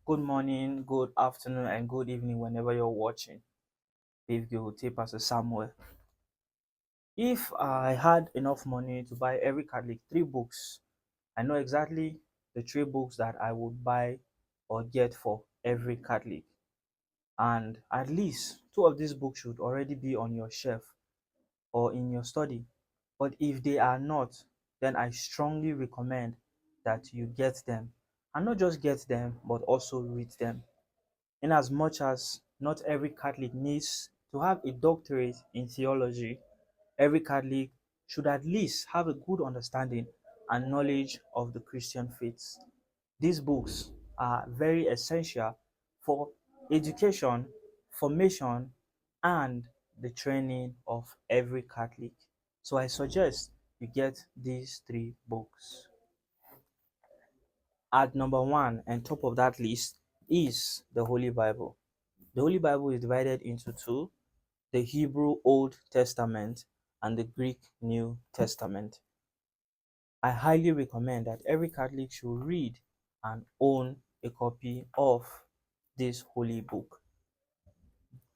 Good morning, good afternoon, and good evening whenever you're watching. If you take Pastor Samuel. If I had enough money to buy every Catholic three books, I know exactly the three books that I would buy or get for every Catholic. And at least two of these books should already be on your shelf or in your study. But if they are not, then I strongly recommend that you get them. And not just get them, but also read them. In as much as not every Catholic needs to have a doctorate in theology, every Catholic should at least have a good understanding and knowledge of the Christian faith. These books are very essential for education, formation, and the training of every Catholic. So I suggest you get these three books. At number one and top of that list is the Holy Bible. The Holy Bible is divided into two: the Hebrew Old Testament and the Greek New Testament. I highly recommend that every Catholic should read and own a copy of this holy book.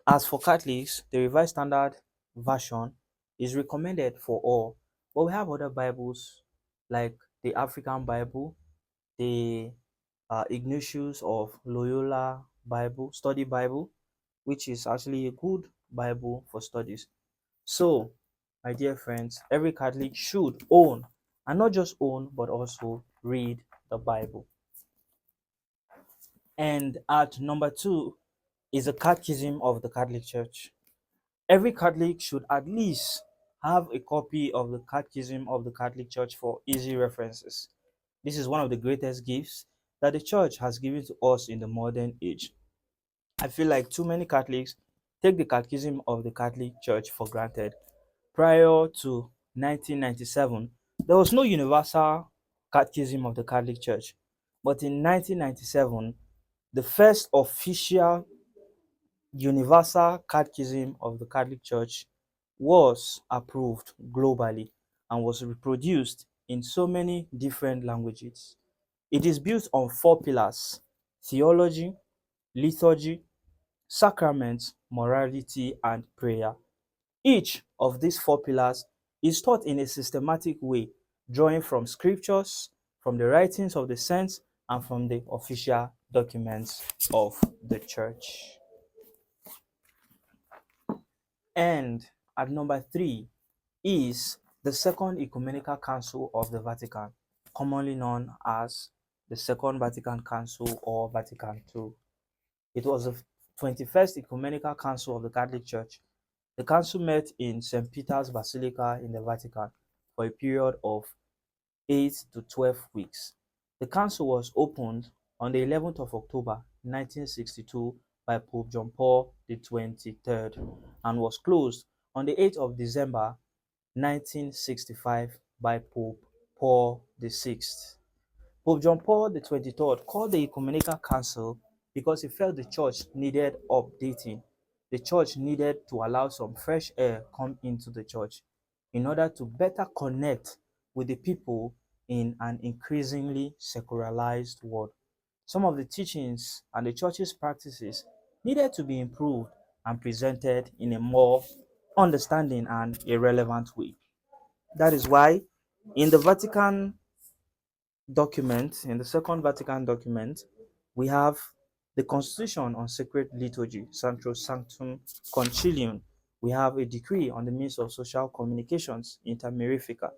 As for Catholics, the Revised Standard Version is recommended for all, but we have other Bibles like the African Bible, the Ignatius of Loyola Bible, Study Bible, which is actually a good Bible for studies. So, my dear friends, every Catholic should own, and not just own, but also read the Bible. And at number two is the Catechism of the Catholic Church. Every Catholic should at least have a copy of the Catechism of the Catholic Church for easy references. This is one of the greatest gifts that the Church has given to us in the modern age. I feel like too many Catholics take the Catechism of the Catholic Church for granted. Prior to 1997, there was no universal Catechism of the Catholic Church. But in 1997, the first official universal Catechism of the Catholic Church was approved globally and was reproduced in so many different languages. It is built on four pillars: theology, liturgy, sacraments, morality, and prayer. Each of these four pillars is taught in a systematic way, drawing from scriptures, from the writings of the saints, and from the official documents of the church. And at number three is the Second Ecumenical Council of the Vatican, commonly known as the Second Vatican Council or Vatican II. It was the 21st Ecumenical Council of the Catholic Church. The council met in St. Peter's Basilica in the Vatican for a period of 8 to 12 weeks. The council was opened on the 11th of October 1962 by Pope John Paul the 23rd and was closed on the 8th of December 1965 by Pope Paul the 6th. Pope John Paul the 23rd called the Ecumenical Council because he felt the church needed updating. The church needed to allow some fresh air come into the church in order to better connect with the people in an increasingly secularized world. Some of the teachings and the church's practices needed to be improved and presented in a more understanding and a relevant way. That is why in the Vatican document, in the Second Vatican document, we have the Constitution on Sacred Liturgy, Sacrosanctum Concilium. We have a decree on the means of social communications, Inter Mirifica.